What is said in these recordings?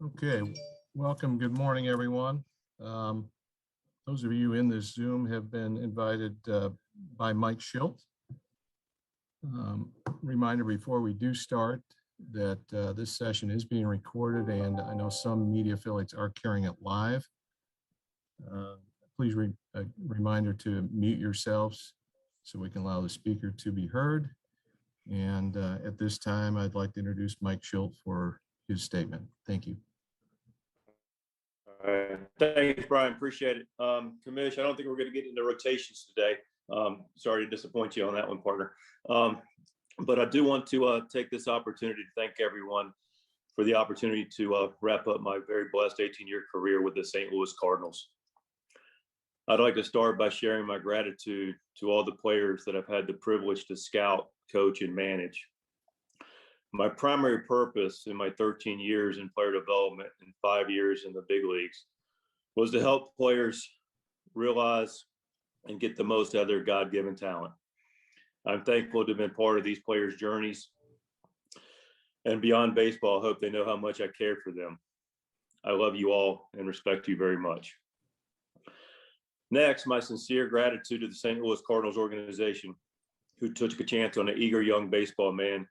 Okay, welcome. Good morning, everyone. Those of you in this Zoom have been invited by Mike Shildt. Reminder before we do start that this session is being recorded, and I know some media affiliates are carrying it live. Please reminder to mute yourselves so we can allow the speaker to be heard. And at this time, I'd like to introduce Mike Shildt for his statement. Thank you. All right. Thanks, Brian. Appreciate it. Commish, I don't think we're going to get into rotations today. Sorry to disappoint you on that one, partner. But I do want to take this opportunity to thank everyone for the opportunity to wrap up my very blessed 18-year career with the St. Louis Cardinals. I'd like to start by sharing my gratitude to all the players that I've had the privilege to scout, coach, and manage. My primary purpose in my 13 years in player development and 5 years in the big leagues was to help players realize and get the most out of their God-given talent. I'm thankful to have been part of these players' journeys. And beyond baseball, I hope they know how much I care for them. I love you all and respect you very much. Next, my sincere gratitude to the St. Louis Cardinals organization, who took a chance on an eager young baseball man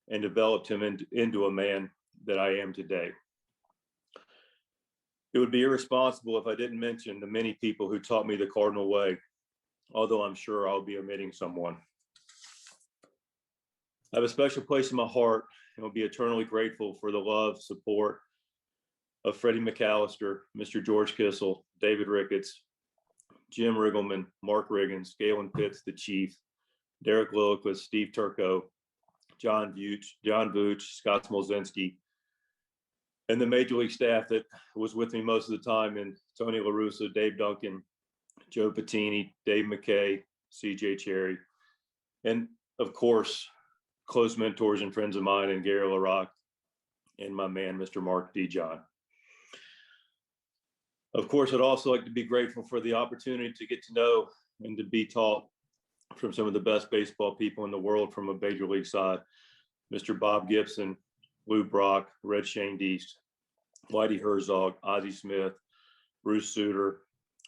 and developed him into a man that I am today. It would be irresponsible if I didn't mention the many people who taught me the Cardinal way, although I'm sure I'll be omitting someone. I have a special place in my heart and will be eternally grateful for the love, support of Freddie McAllister, Mr. George Kissel, David Ricketts, Jim Riggleman, Mark Riggins, Galen Pitts, the Chief, Derek Lilliquist, Steve Turco, John Vooch, Scott Smolzinski, and the Major League staff that was with me most of the time, and Tony La Russa, Dave Duncan, Joe Patini, Dave McKay, CJ Cherry, and of course, close mentors and friends of mine, and Gary LaRocque, and my man, Mr. Mark Dijon. Of course, I'd also like to be grateful for the opportunity to get to know and to be taught from some of the best baseball people in the world from a major league side, Mr. Bob Gibson, Lou Brock, Red Shane Deast, Whitey Herzog, Ozzie Smith, Bruce Suter,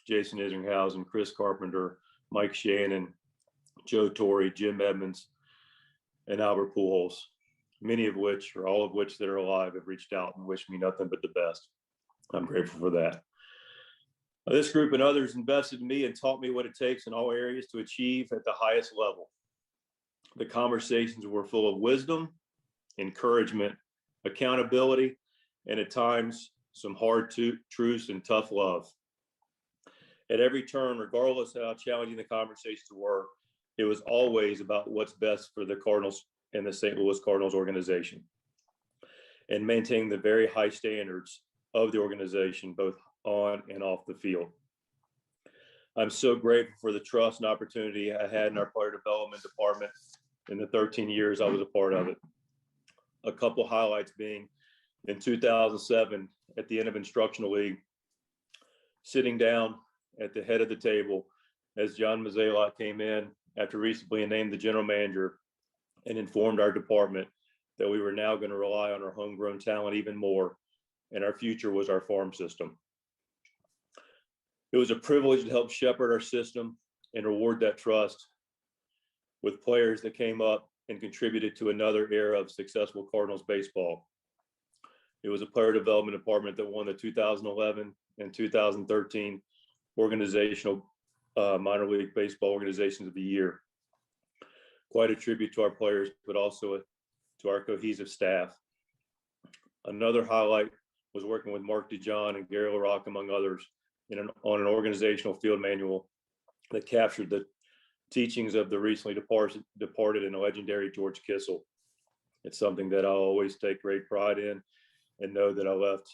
Jason Isringhausen, Chris Carpenter, Mike Shannon, Joe Torre, Jim Edmonds, and Albert Pujols, many of which, or all of which that are alive, have reached out and wished me nothing but the best. I'm grateful for that. This group and others invested in me and taught me what it takes in all areas to achieve at the highest level. The conversations were full of wisdom, encouragement, accountability, and at times some hard truths and tough love. At every turn, regardless of how challenging the conversations were, it was always about what's best for the Cardinals and the St. Louis Cardinals organization, and maintaining the very high standards of the organization, both on and off the field. I'm so grateful for the trust and opportunity I had in our player development department in the 13 years I was a part of it. A couple highlights being in 2007 at the end of instructional league, sitting down at the head of the table as John Mozeliak came in after recently being named the general manager and informed our department that we were now going to rely on our homegrown talent even more, and our future was our farm system. It was a privilege to help shepherd our system and reward that trust with players that came up and contributed to another era of successful Cardinals baseball. It was a player development department that won the 2011 and 2013 organizational minor league baseball organizations of the year. Quite a tribute to our players, but also to our cohesive staff. Another highlight was working with Mark DeJohn and Gary LaRocque, among others, on an organizational field manual that captured the teachings of the recently departed and legendary George Kissel. It's something that I'll always take great pride in, and know that I left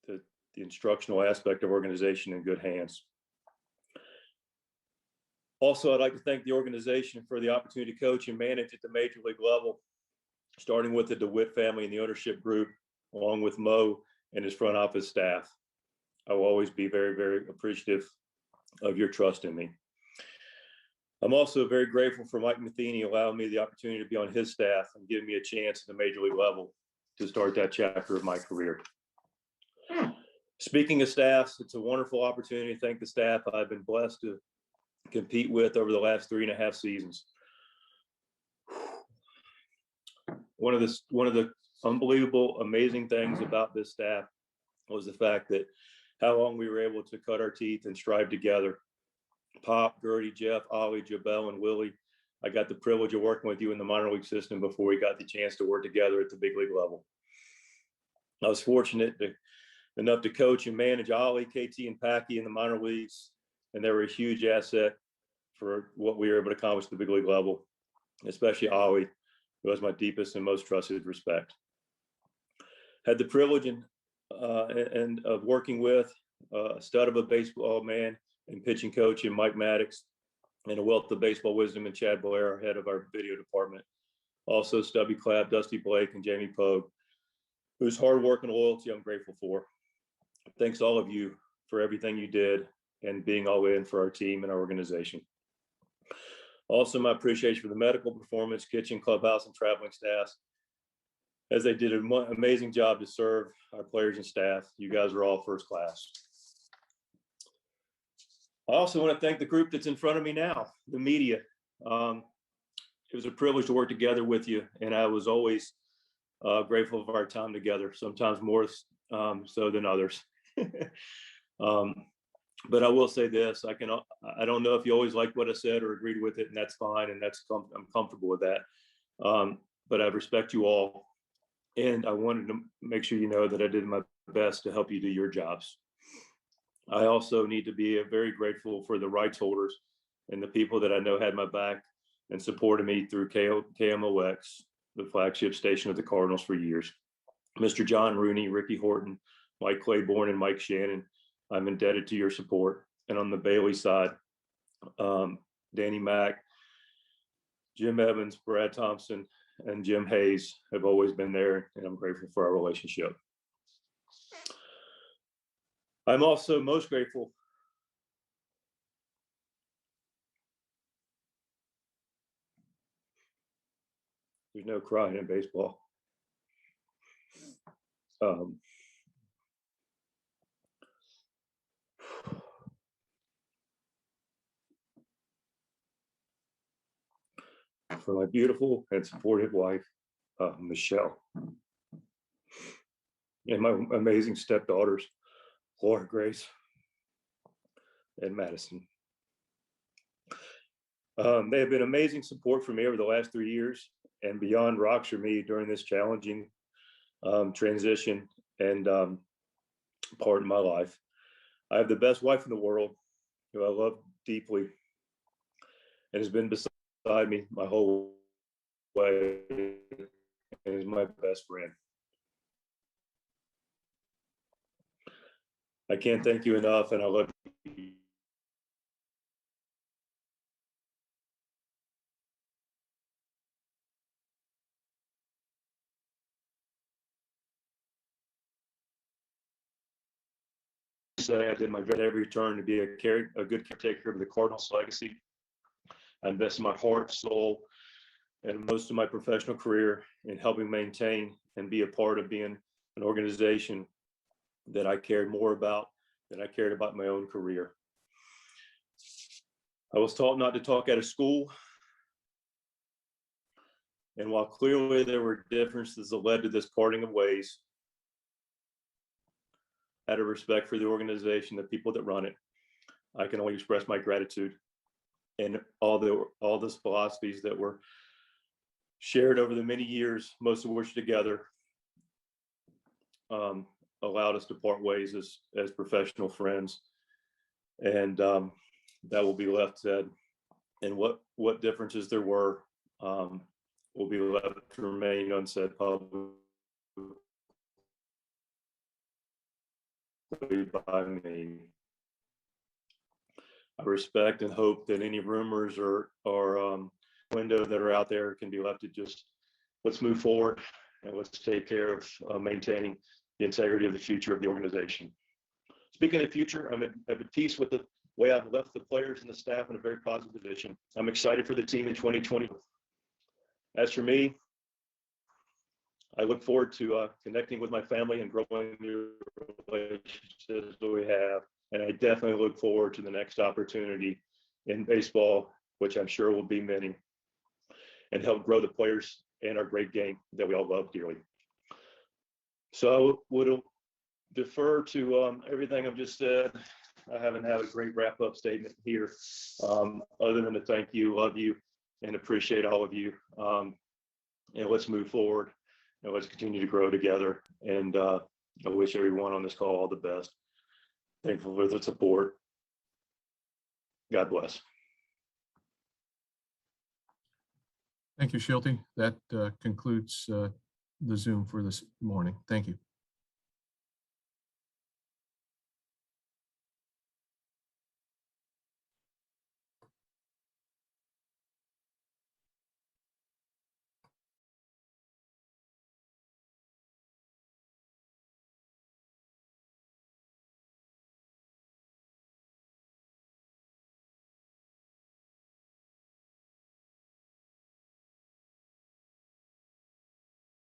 the instructional aspect of organization in good hands. Also, I'd like to thank the organization for the opportunity to coach and manage at the major league level, starting with the DeWitt family and the ownership group, along with Mo and his front office staff. I will always be very, very appreciative of your trust in me. I'm also very grateful for Mike Matheny allowing me the opportunity to be on his staff and giving me a chance at the major league level to start that chapter of my career. Speaking of staffs, it's a wonderful opportunity to thank the staff I've been blessed to compete with over the last 3.5 seasons. One of the unbelievable, amazing things about this staff was the fact that how long we were able to cut our teeth and strive together. Pop, Gertie, Jeff, Ollie, Jabel, and Willie. I got the privilege of working with you in the minor league system before we got the chance to work together at the big league level. I was fortunate enough to coach and manage Ollie, KT, and Packy in the minor leagues, and they were a huge asset for what we were able to accomplish at the big league level, especially Ollie, who has my deepest and most trusted respect. Had the privilege and of working with a stud of a baseball man and pitching coach in Mike Maddox, and a wealth of baseball wisdom in Chad Blair, head of our video department. Also Stubby Clapp, Dusty Blake, and Jamie Pogue, whose hard work and loyalty I'm grateful for. Thanks all of you for everything you did and being all in for our team and our organization. Also, my appreciation for the medical performance, kitchen, clubhouse, and traveling staffs, as they did an amazing job to serve our players and staff. You guys are all first class. I also want to thank the group that's in front of me now, the media. It was a privilege to work together with you, and I was always grateful of our time together, sometimes more so than others. But I will say this, I don't know if you always liked what I said or agreed with it, and that's fine, and I'm comfortable with that. But I respect you all, and I wanted to make sure you know that I did my best to help you do your jobs. I also need to be very grateful for the rights holders and the people that I know had my back and supported me through KMOX, the flagship station of the Cardinals, for years. Mr. John Rooney, Ricky Horton, Mike Claiborne, and Mike Shannon, I'm indebted to your support. And on the Bailey side, Danny Mack, Jim Evans, Brad Thompson, and Jim Hayes have always been there, and I'm grateful for our relationship. I'm also most grateful there's no crying in baseball. For my beautiful and supportive wife, Michelle, and my amazing stepdaughters, Laura Grace and Madison. They have been amazing support for me over the last 3 years and beyond rocks for me during this challenging transition and part of my life. I have the best wife in the world, who I love deeply and has been beside me my whole way and is my best friend. I can't thank you enough, and I love you. Say I did my best every turn to be a good caretaker of the Cardinals legacy. I invested my heart, soul, and most of my professional career in helping maintain and be a part of being an organization that I cared more about than I cared about my own career. I was taught not to talk out of school. And while clearly there were differences that led to this parting of ways, out of respect for the organization, the people that run it, I can only express my gratitude and all those philosophies that were shared over the many years, most of which together. allowed us to part ways as professional friends. And that will be left said. And what differences there were will be left to remain unsaid publicly by me. I respect and hope that any rumors or window that are out there can be left to just let's move forward and let's take care of maintaining the integrity of the future of the organization. Speaking of the future, I'm at peace with the way I've left the players and the staff in a very positive position. I'm excited for the team in 2020. As for me, I look forward to connecting with my family and growing the relationships that we have. And I definitely look forward to the next opportunity in baseball, which I'm sure will be many, and help grow the players and our great game that we all love dearly. So I would defer to everything I've just said. I haven't had a great wrap-up statement here, other than to thank you, love you, and appreciate all of you. And let's move forward and let's continue to grow together. And I wish everyone on this call all the best. Thankful for the support. God bless. Thank you, Shildt. That concludes the Zoom for this morning. Thank you.